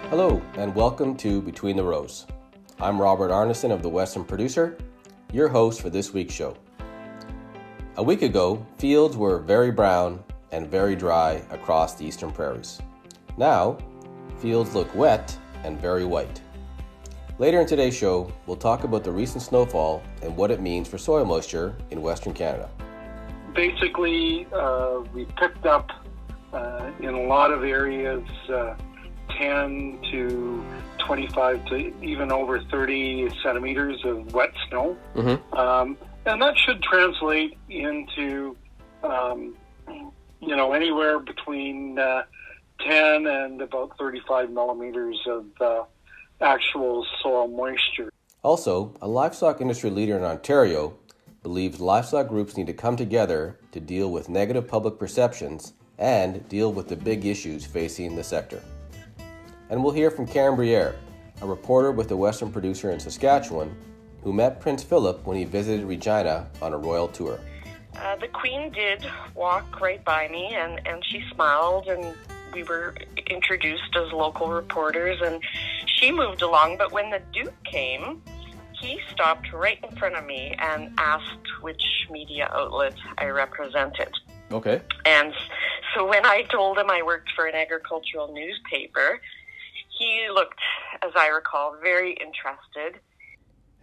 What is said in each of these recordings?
Hello, and welcome to Between the Rows. I'm Robert Arnason of the Western Producer, your host for this week's show. A week ago, fields were very brown and very dry across the eastern prairies. Now, fields look wet and very white. Later in today's show, we'll talk about the recent snowfall and what it means for soil moisture in Western Canada. Basically, we picked up in a lot of areas 10 to 25 to even over 30 centimeters of wet snow. And that should translate into, anywhere between 10 and about 35 millimeters of actual soil moisture. Also, a livestock industry leader in Ontario believes livestock groups need to come together to deal with negative public perceptions and deal with the big issues facing the sector. And we'll hear from Karen Briere, a reporter with the Western Producer in Saskatchewan, who met Prince Philip when he visited Regina on a royal tour. The Queen did walk right by me, and she smiled, and we were introduced as local reporters, and she moved along. But when the Duke came, he stopped right in front of me and asked which media outlet I represented. Okay. And so when I told him I worked for an agricultural newspaper, he looked, as I recall, very interested.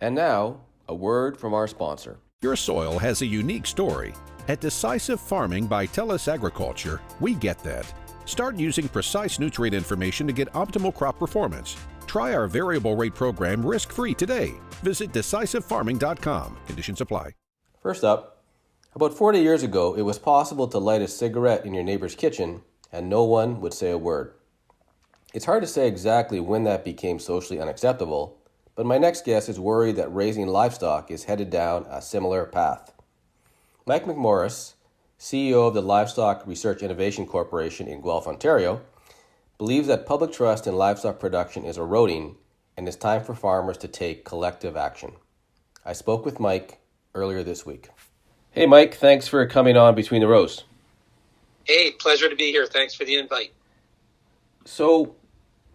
And now, a word from our sponsor. Your soil has a unique story. At Decisive Farming by TELUS Agriculture, we get that. Start using precise nutrient information to get optimal crop performance. Try our variable rate program risk-free today. Visit decisivefarming.com. Conditions apply. First up, about 40 years ago, it was possible to light a cigarette in your neighbor's kitchen and no one would say a word. It's hard to say exactly when that became socially unacceptable, but my next guest is worried that raising livestock is headed down a similar path. Mike McMorris, CEO of the Livestock Research Innovation Corporation in Guelph, Ontario, believes that public trust in livestock production is eroding and it's time for farmers to take collective action. I spoke with Mike earlier this week. Hey Mike, thanks for coming on Between the Rows. Hey, pleasure to be here. Thanks for the invite. So,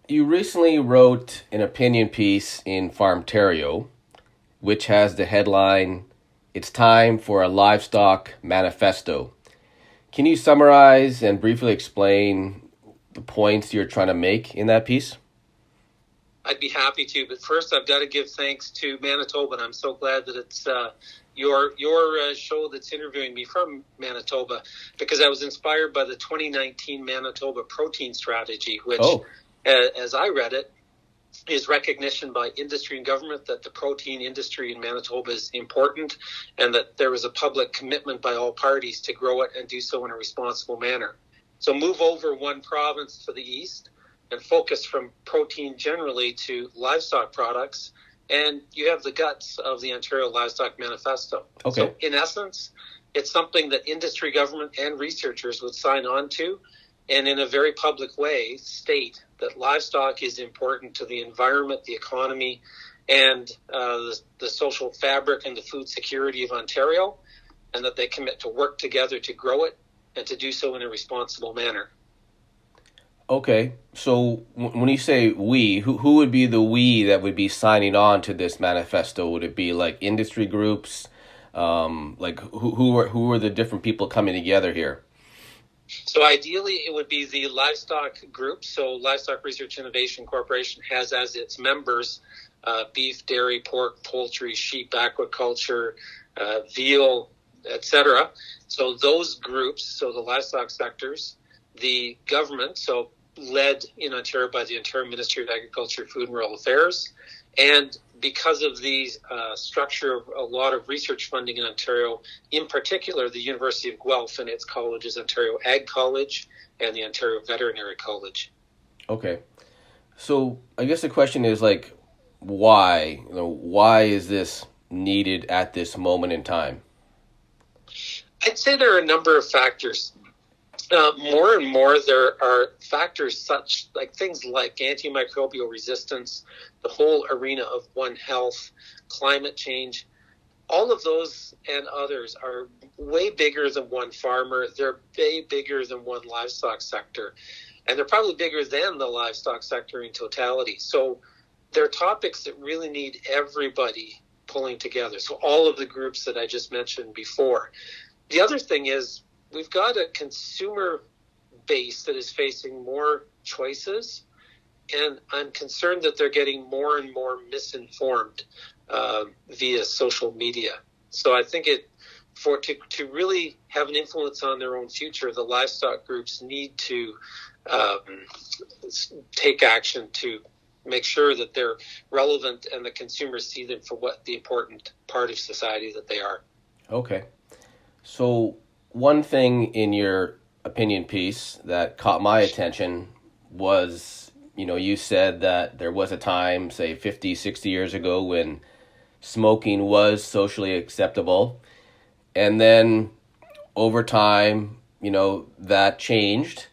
you recently wrote an opinion piece in Farmtario, which has the headline, "It's Time for a Livestock Manifesto." Can you summarize and briefly explain the points you're trying to make in that piece? I'd be happy to, but first I've got to give thanks to Manitoba, and I'm so glad that it's your show that's interviewing me from Manitoba, because I was inspired by the 2019 Manitoba protein strategy, which, as I read it, is recognition by industry and government that the protein industry in Manitoba is important and that there is a public commitment by all parties to grow it and do so in a responsible manner. So move over one province to the east and focus from protein generally to livestock products, and you have the guts of the Ontario Livestock Manifesto. Okay. So in essence, it's something that industry, government, and researchers would sign on to, and in a very public way state that livestock is important to the environment, the economy, and the social fabric and the food security of Ontario, and that they commit to work together to grow it and to do so in a responsible manner. Okay, so when you say we, who would be the we that would be signing on to this manifesto? Would it be like industry groups? Who are the different people coming together here? So ideally, it would be the livestock group. So Livestock Research Innovation Corporation has as its members beef, dairy, pork, poultry, sheep, aquaculture, veal, etc. So those groups, so the livestock sectors, the government, so led in Ontario by the Ontario Ministry of Agriculture, Food and Rural Affairs, and because of the structure of a lot of research funding in Ontario, in particular the University of Guelph and its colleges, Ontario Ag College and the Ontario Veterinary College. Okay, so I guess the question is why? Why is this needed at this moment in time? I'd say there are a number of factors. More and more, there are factors such like things like antimicrobial resistance, the whole arena of One Health, climate change. All of those and others are way bigger than one farmer. They're way bigger than one livestock sector. and they're probably bigger than the livestock sector in totality. So they're topics that really need everybody pulling together. So all of the groups that I just mentioned before. The other thing is we've got a consumer base that is facing more choices, and I'm concerned that they're getting more and more misinformed via social media. So I think to really have an influence on their own future, the livestock groups need to take action to make sure that they're relevant and the consumers see them for what the important part of society that they are. Okay. So one thing in your opinion piece that caught my attention was, you said that there was a time, say 50, 60 years ago, when smoking was socially acceptable. And then over time, that changed.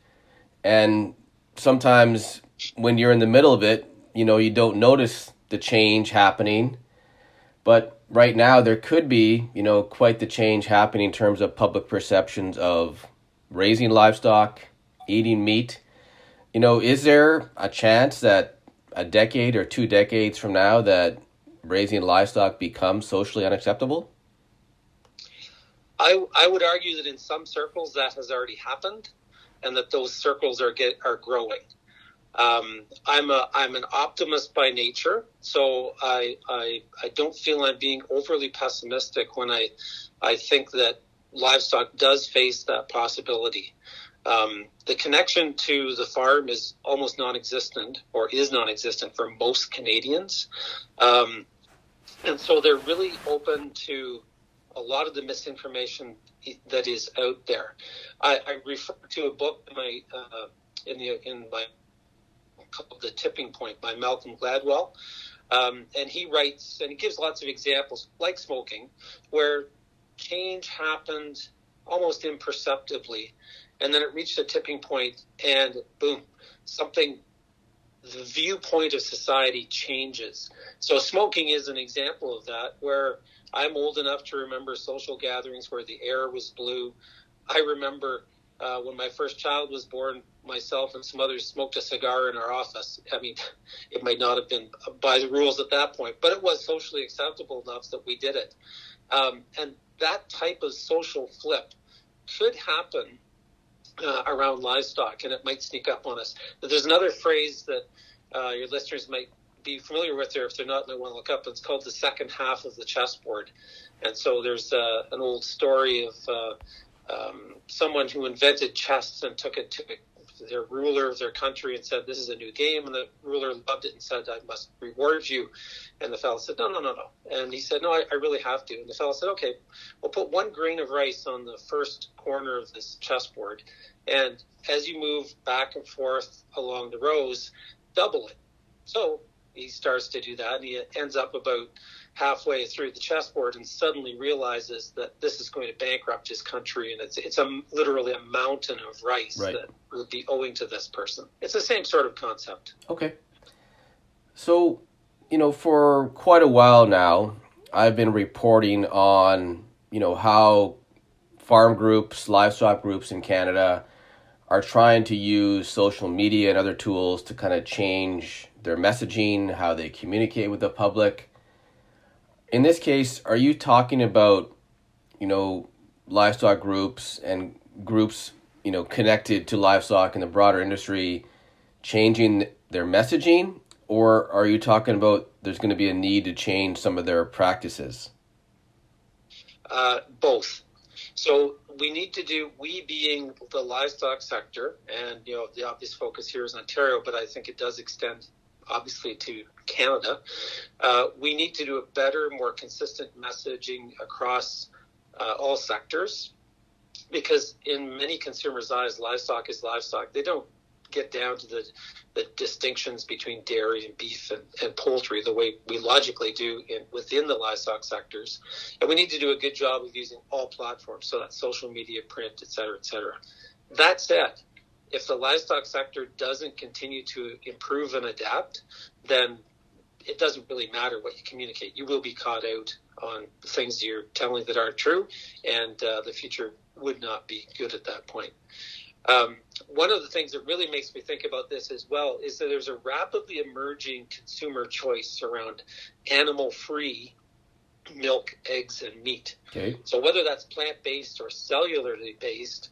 And sometimes when you're in the middle of it, you don't notice the change happening. But right now there could be, quite the change happening in terms of public perceptions of raising livestock, eating meat. Is there a chance that a decade or 2 decades from now that raising livestock becomes socially unacceptable? I would argue that in some circles that has already happened, and that those circles are growing. I'm an optimist by nature, so I don't feel I'm being overly pessimistic when I think that livestock does face that possibility. The connection to the farm is almost non-existent, or is non-existent for most Canadians, and so they're really open to a lot of the misinformation that is out there. I refer to a book in my called The Tipping Point by Malcolm Gladwell, and he writes, and he gives lots of examples like smoking, where change happened almost imperceptibly, and then it reached a tipping point, and boom, the viewpoint of society changes. So smoking is an example of that, where I'm old enough to remember social gatherings where the air was blue. I remember when my first child was born, myself and some others smoked a cigar in our office. I mean, it might not have been by the rules at that point, but it was socially acceptable enough that we did it. And that type of social flip could happen around livestock, and it might sneak up on us. But there's another phrase that your listeners might be familiar with, or if they're not, they want to look up. It's called the second half of the chessboard. And so there's an old story of someone who invented chess and took it to their ruler of their country and said, "This is a new game." And the ruler loved it and said, "I must reward you." And the fellow said, No. And he said, "No, I really have to." And the fellow said, "Okay, we'll put 1 grain of rice on the first corner of this chessboard. And as you move back and forth along the rows, double it." So he starts to do that, and he ends up about halfway through the chessboard and suddenly realizes that this is going to bankrupt his country, and it's literally a mountain of rice that would be owing to this person. It's the same sort of concept. Okay. So, for quite a while now, I've been reporting on, how farm groups, livestock groups in Canada are trying to use social media and other tools to kind of change their messaging, how they communicate with the public. In this case, are you talking about, livestock groups and groups, connected to livestock in the broader industry changing their messaging? Or are you talking about there's going to be a need to change some of their practices? Both. So we being the livestock sector, and, the obvious focus here is Ontario, but I think it does extend obviously to Canada. We need to do a better, more consistent messaging across all sectors, because in many consumers' eyes, livestock is livestock. They don't get down to the distinctions between dairy and beef and poultry the way we logically do within the livestock sectors. And we need to do a good job of using all platforms, so that's social media, print, et cetera, et cetera. That said, if the livestock sector doesn't continue to improve and adapt, then it doesn't really matter what you communicate. You will be caught out on things you're telling that aren't true, and the future would not be good at that point. One of the things that really makes me think about this as well is that there's a rapidly emerging consumer choice around animal-free milk, eggs, and meat. Okay. So whether that's plant-based or cellularly based,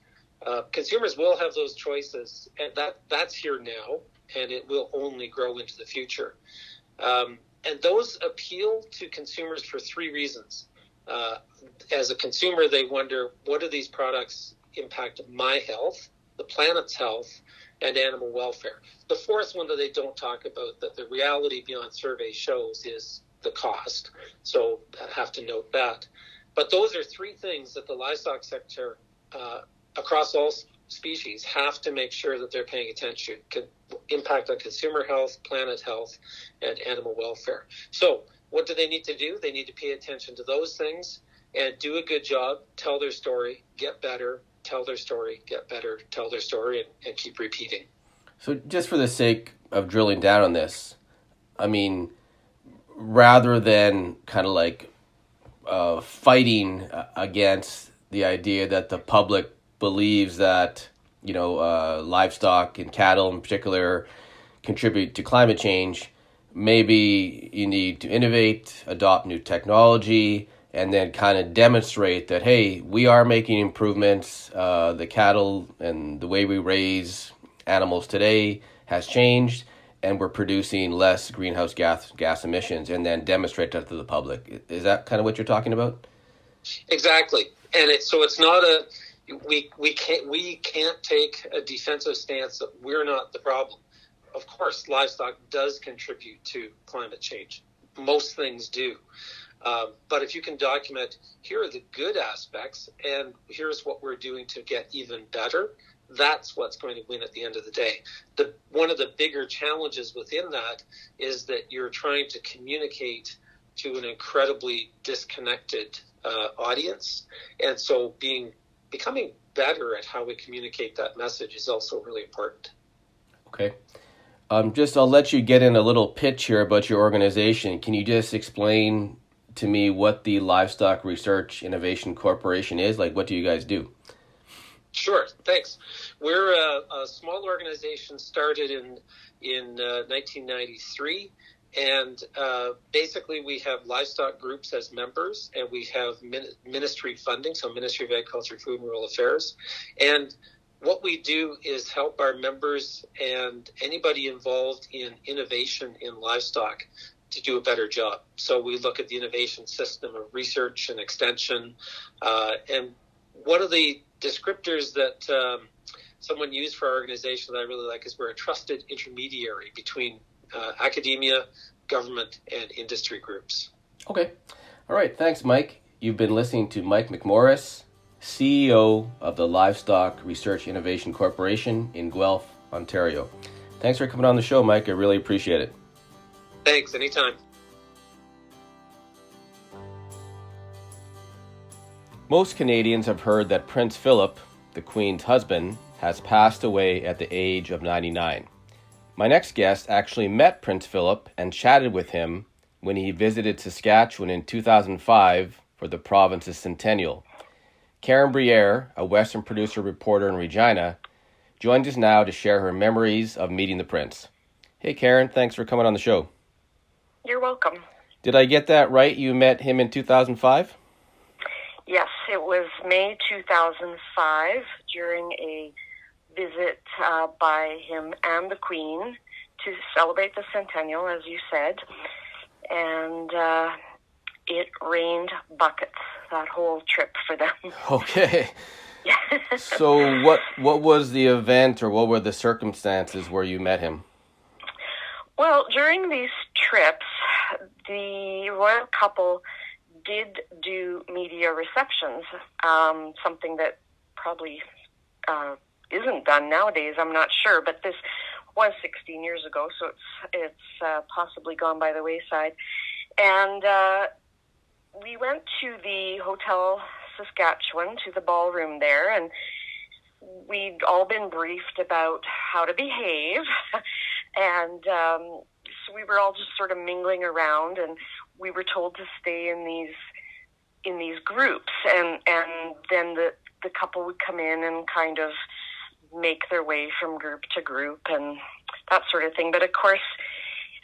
consumers will have those choices, and that's here now, and it will only grow into the future. And those appeal to consumers for three reasons. As a consumer, they wonder, what do these products impact my health, the planet's health, and animal welfare? The fourth one that they don't talk about, that the reality beyond survey shows, is the cost. So I have to note that. But those are three things that the livestock sector, across all species, have to make sure that they're paying attention to. Impact on consumer health, planet health, and animal welfare. So what do they need to do? They need to pay attention to those things and do a good job, tell their story, get better, tell their story, get better, tell their story, and keep repeating. So just for the sake of drilling down on this, I mean, rather than kind of like fighting against the idea that the public believes that, livestock and cattle in particular contribute to climate change, maybe you need to innovate, adopt new technology, and then kind of demonstrate that, hey, we are making improvements. The cattle and the way we raise animals today has changed, and we're producing less greenhouse gas emissions, and then demonstrate that to the public. Is that kind of what you're talking about? Exactly. And it's not we can't take a defensive stance that we're not the problem. Of course, livestock does contribute to climate change. Most things do. But if you can document, here are the good aspects, and here's what we're doing to get even better, that's what's going to win at the end of the day. One of the bigger challenges within that is that you're trying to communicate to an incredibly disconnected audience. And so becoming better at how we communicate that message is also really important. Okay. I'll let you get in a little pitch here about your organization. Can you just explain to me what the Livestock Research Innovation Corporation is? Like, what do you guys do? Sure, thanks. We're a small organization started in 1993, and basically we have livestock groups as members, and we have ministry funding, so Ministry of Agriculture, Food and Rural Affairs. And what we do is help our members and anybody involved in innovation in livestock to do a better job. So we look at the innovation system of research and extension. And one of the descriptors that someone used for our organization that I really like is we're a trusted intermediary between academia, government, and industry groups. Okay. All right. Thanks, Mike. You've been listening to Mike McMorris, CEO of the Livestock Research Innovation Corporation in Guelph, Ontario. Thanks for coming on the show, Mike. I really appreciate it. Thanks. Anytime. Most Canadians have heard that Prince Philip, the Queen's husband, has passed away at the age of 99. My next guest actually met Prince Philip and chatted with him when he visited Saskatchewan in 2005 for the province's centennial. Karen Briere, a Western Producer Reporter in Regina, joins us now to share her memories of meeting the Prince. Hey Karen, thanks for coming on the show. You're welcome. Did I get that right? You met him in 2005? Yes, it was May 2005 during a visit by him and the Queen to celebrate the centennial, as you said. And it rained buckets that whole trip for them. Okay. So what was the event, or what were the circumstances where you met him? Well, during these trips, the royal couple did do media receptions, something that probably isn't done nowadays, I'm not sure, but this was 16 years ago, so it's possibly gone by the wayside. And we went to the Hotel Saskatchewan, to the ballroom there, and we'd all been briefed about how to behave. And so we were all just sort of mingling around, and we were told to stay in these groups, and then the couple would come in and kind of make their way from group to group and that sort of thing. But of course,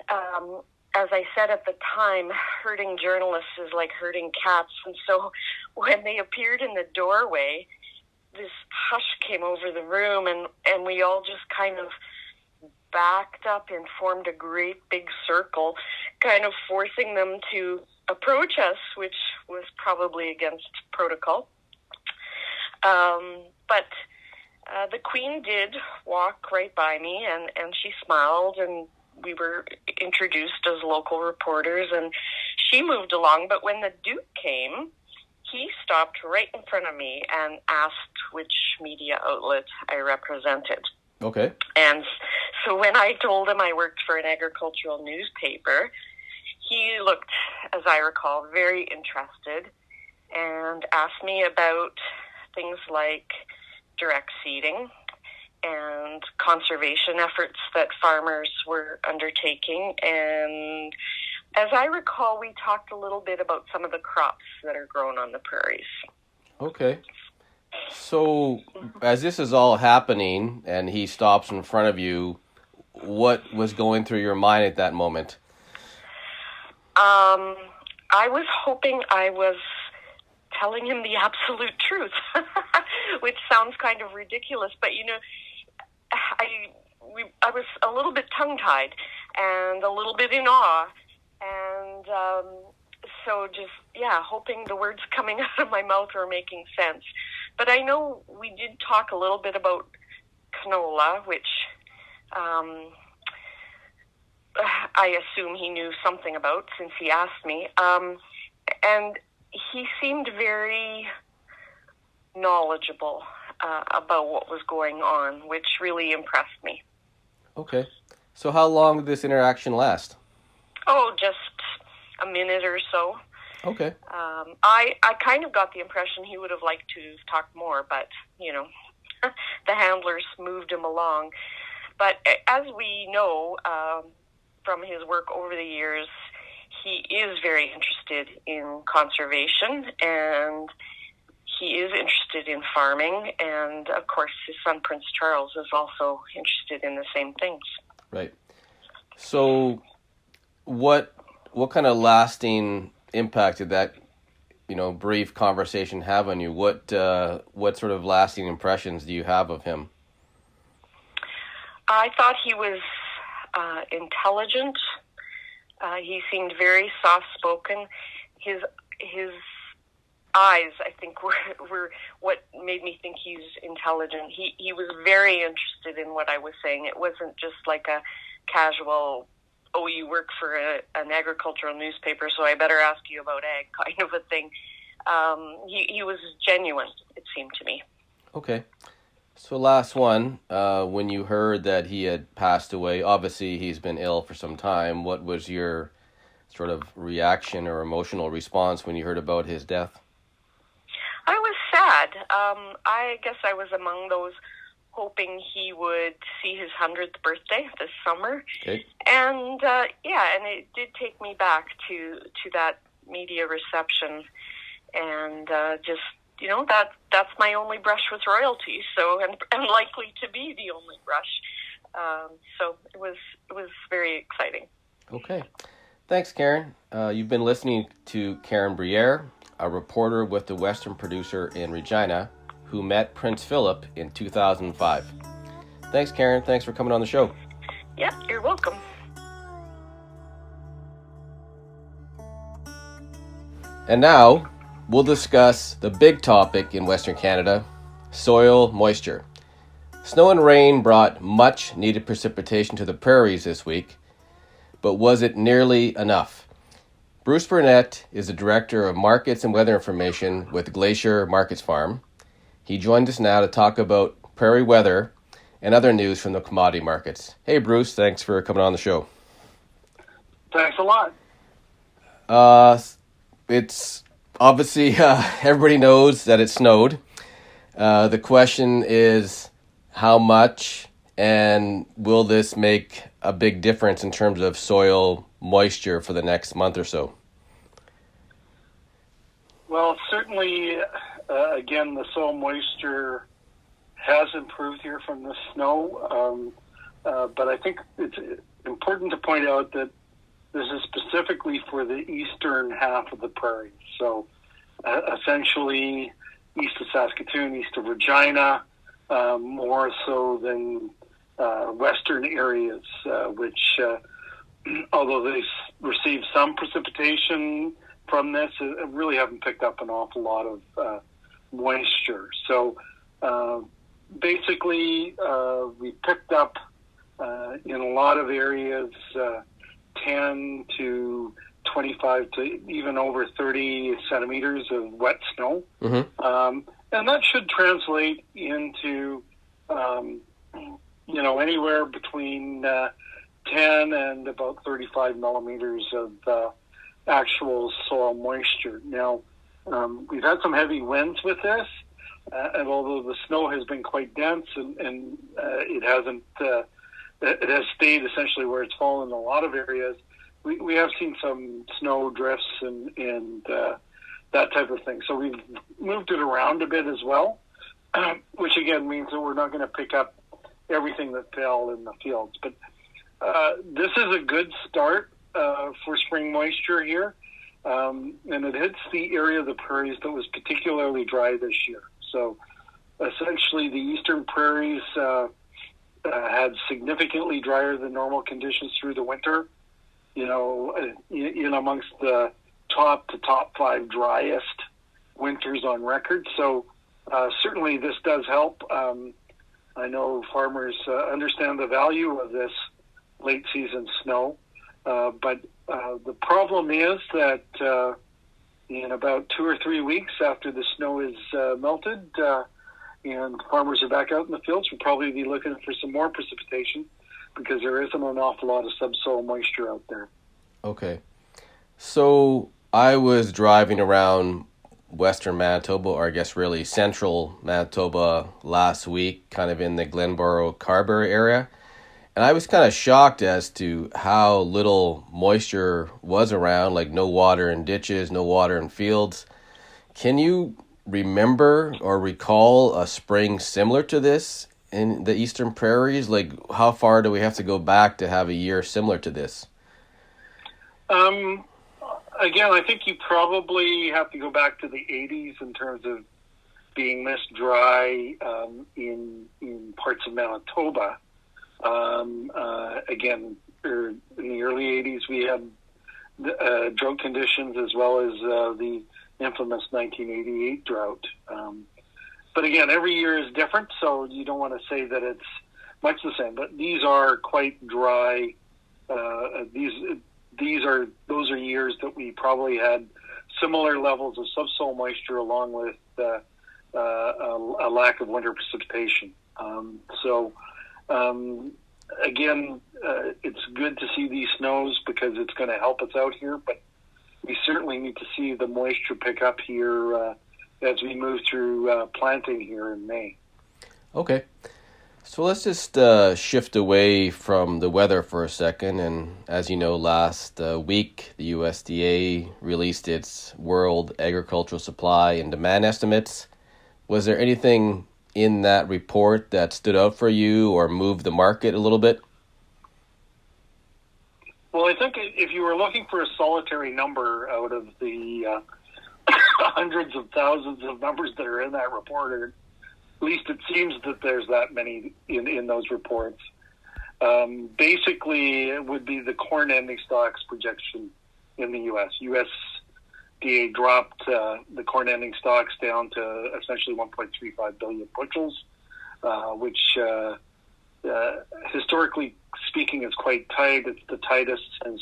as I said at the time, herding journalists is like herding cats. And so when they appeared in the doorway, this hush came over the room, and we all just kind of backed up and formed a great big circle, kind of forcing them to approach us, which was probably against protocol. But the Queen did walk right by me, and she smiled, and we were introduced as local reporters, and she moved along. But when the Duke came, he stopped right in front of me and asked which media outlet I represented. Okay. And so when I told him I worked for an agricultural newspaper, he looked, as I recall, very interested and asked me about things like direct seeding and conservation efforts that farmers were undertaking. And as I recall, we talked a little bit about some of the crops that are grown on the prairies. Okay. So as this is all happening and he stops in front of you, what was going through your mind at that moment? I was hoping I was telling him the absolute truth, which sounds kind of ridiculous, but I was a little bit tongue-tied and a little bit in awe, and so just, hoping the words coming out of my mouth were making sense. But I know we did talk a little bit about canola, which I assume he knew something about since he asked me. And he seemed very knowledgeable about what was going on, which really impressed me. Okay. So how long did this interaction last? Oh, just a minute or so. Okay. I kind of got the impression he would have liked to talk more, but, the handlers moved him along. But as we know from his work over the years, he is very interested in conservation, and he is interested in farming, and of course his son Prince Charles is also interested in the same things. Right. So what kind of lasting impact did that brief conversation have on you? What sort of lasting impressions do you have of him? I thought he was intelligent. He seemed very soft-spoken. His eyes, I think, were what made me think he's intelligent. He was very interested in what I was saying. It wasn't just like a casual, oh, you work for an agricultural newspaper, so I better ask you about ag kind of a thing. He was genuine, it seemed to me. Okay. So last one, when you heard that he had passed away, obviously he's been ill for some time. What was your sort of reaction or emotional response when you heard about his death? I was sad. I guess I was among those hoping he would see his 100th birthday this summer. Okay. And and it did take me back to that media reception, and just that's my only brush with royalty. So and likely to be the only brush. So it was very exciting. Okay, thanks, Karen. You've been listening to Karen Briere, a reporter with the Western Producer in Regina, who met Prince Philip in 2005. Thanks, Karen. Thanks for coming on the show. Yeah, you're welcome. And now, we'll discuss the big topic in Western Canada, soil moisture. Snow and rain brought much needed precipitation to the prairies this week, but was it nearly enough? Bruce Burnett is the Director of Markets and Weather Information with Glacier Markets Farm. He joined us now to talk about prairie weather and other news from the commodity markets. Hey, Bruce, thanks for coming on the show. Thanks a lot. It's obviously, everybody knows that it snowed. The question is how much, and will this make a big difference in terms of soil moisture for the next month or so? Well, certainly, again, the soil moisture has improved here from the snow, but I think it's important to point out that this is specifically for the eastern half of the Prairies. So essentially east of Saskatoon, east of Regina, more so than western areas, which, although they received some precipitation from this, really haven't picked up an awful lot of moisture. So basically, we picked up in a lot of areas 10 to 25 to even over 30 centimeters of wet snow. Mm-hmm. And that should translate into, anywhere between 10 and about 35 millimeters of actual soil moisture. Now, we've had some heavy winds with this, and although the snow has been quite dense and it hasn't, it has stayed essentially where it's fallen in a lot of areas, we have seen some snow drifts and that type of thing. So we've moved it around a bit as well, which again means that we're not going to pick up everything that fell in the fields. But this is a good start for spring moisture here, and it hits the area of the Prairies that was particularly dry this year. So essentially the eastern Prairies had significantly drier than normal conditions through the winter, in amongst the top 5 driest winters on record. So certainly this does help. I know farmers understand the value of this late season snow, but the problem is that in about 2 or 3 weeks after the snow is melted and farmers are back out in the fields, we'll probably be looking for some more precipitation because there isn't an awful lot of subsoil moisture out there. Okay. So I was driving around western Manitoba, or I guess really central Manitoba last week, kind of in the Glenboro-Carberry area. And I was kind of shocked as to how little moisture was around, like no water in ditches, no water in fields. Can you remember or recall a spring similar to this in the eastern Prairies? Like, how far do we have to go back to have a year similar to this? Again, I think you probably have to go back to the 80s in terms of being this dry in parts of Manitoba. Again, in the early 80s, we had drought conditions as well as the infamous 1988 drought. But again, every year is different, so you don't want to say that it's much the same. But these are quite dry. Those are years that we probably had similar levels of subsoil moisture along with a lack of winter precipitation. Again, it's good to see these snows because it's going to help us out here, but we certainly need to see the moisture pick up here as we move through planting here in May. Okay. So let's just shift away from the weather for a second. And as you know, last week, the USDA released its World Agricultural Supply and Demand Estimates. Was there anything in that report that stood out for you or moved the market a little bit? Well, I think if you were looking for a solitary number out of the hundreds of thousands of numbers that are in that report, or at least it seems that there's that many in those reports, basically it would be the corn ending stocks projection in the U.S. USDA dropped the corn ending stocks down to essentially 1.35 billion bushels, which historically speaking is quite tight. It's the tightest since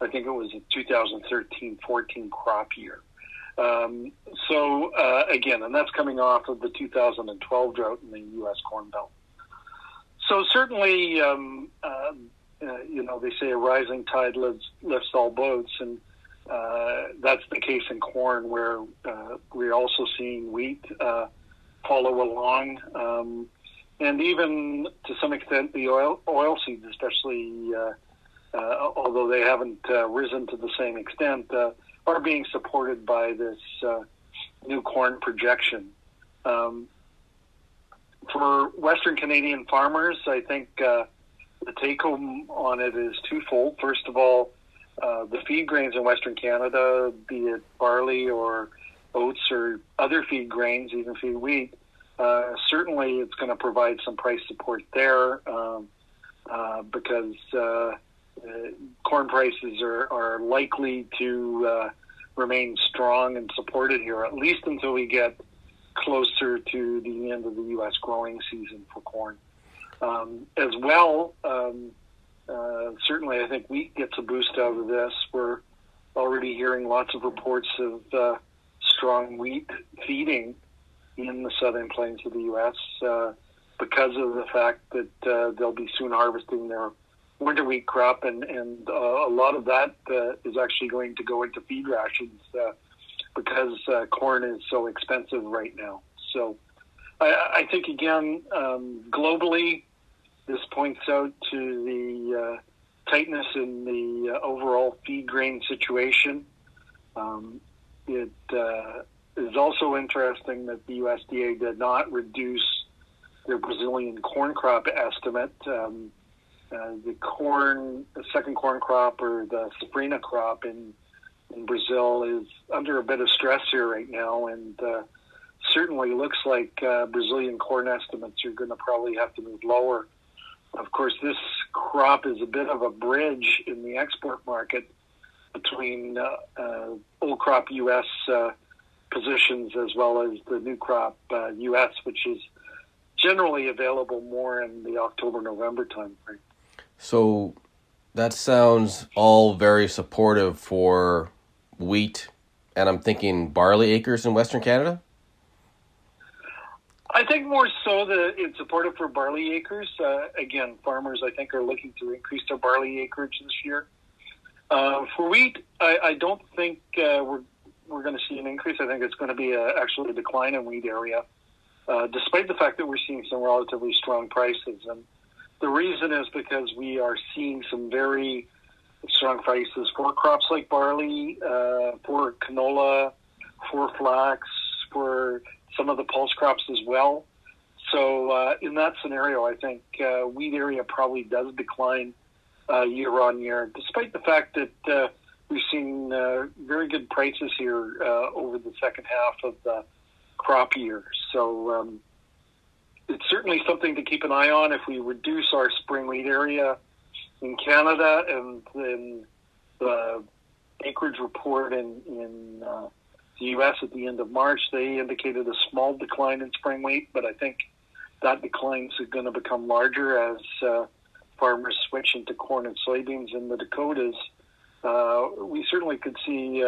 I think it was a 2013-14 crop year. Again, and that's coming off of the 2012 drought in the U.S. Corn Belt. So certainly, they say a rising tide lifts all boats, and that's the case in corn, where we're also seeing wheat follow along, and even to some extent the oil seeds, especially, although they haven't risen to the same extent, are being supported by this new corn projection. For Western Canadian farmers, I think the take-home on it is twofold. First of all, the feed grains in Western Canada, be it barley or oats or other feed grains, even feed wheat, certainly it's going to provide some price support there because corn prices are likely to remain strong and supported here, at least until we get closer to the end of the U.S. growing season for corn. As well, certainly I think wheat gets a boost out of this. We're already hearing lots of reports of strong wheat feeding in the southern plains of the U.S. Because of the fact that they'll be soon harvesting their winter wheat crop, and a lot of that is actually going to go into feed rations because corn is so expensive right now. So I think, again, globally, this points out to the tightness in the overall feed grain situation. It is also interesting that the USDA did not reduce their Brazilian corn crop estimate. The second corn crop, or the safrinha crop in Brazil, is under a bit of stress here right now, and certainly looks like Brazilian corn estimates are going to probably have to move lower. Of course, this crop is a bit of a bridge in the export market between old crop U.S. positions as well as the new crop U.S., which is generally available more in the October-November timeframe. So that sounds all very supportive for wheat, and I'm thinking barley acres in Western Canada? I think more so that it's supportive for barley acres. Again, farmers, I think, are looking to increase their barley acreage this year. For wheat, I don't think we're going to see an increase. I think it's going to be actually a decline in wheat area, despite the fact that we're seeing some relatively strong prices. And the reason is because we are seeing some very strong prices for crops like barley, for canola, for flax, for some of the pulse crops as well. So in that scenario, I think wheat area probably does decline year on year, despite the fact that we've seen very good prices here over the second half of the crop year. So it's certainly something to keep an eye on. If we reduce our spring wheat area in Canada, and then the acreage report in the U.S. at the end of March, they indicated a small decline in spring wheat, but I think that decline is going to become larger as farmers switch into corn and soybeans in the Dakotas. We certainly could see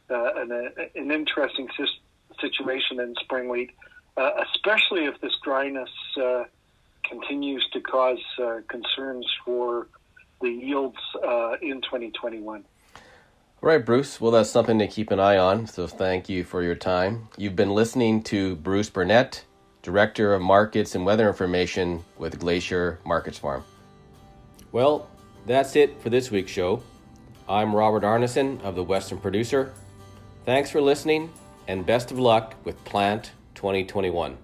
an interesting situation in spring wheat, especially if this dryness continues to cause concerns for the yields in 2021. All right, Bruce. Well, that's something to keep an eye on, so thank you for your time. You've been listening to Bruce Burnett, Director of Markets and Weather Information with Glacier Markets Farm. Well, that's it for this week's show. I'm Robert Arnason of the Western Producer. Thanks for listening, and best of luck with Plant 2021.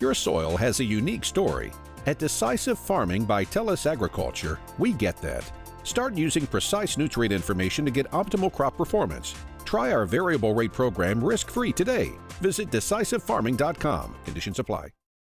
Your soil has a unique story. At Decisive Farming by TELUS Agriculture, we get that. Start using precise nutrient information to get optimal crop performance. Try our variable rate program risk-free today. Visit decisivefarming.com. Conditions apply.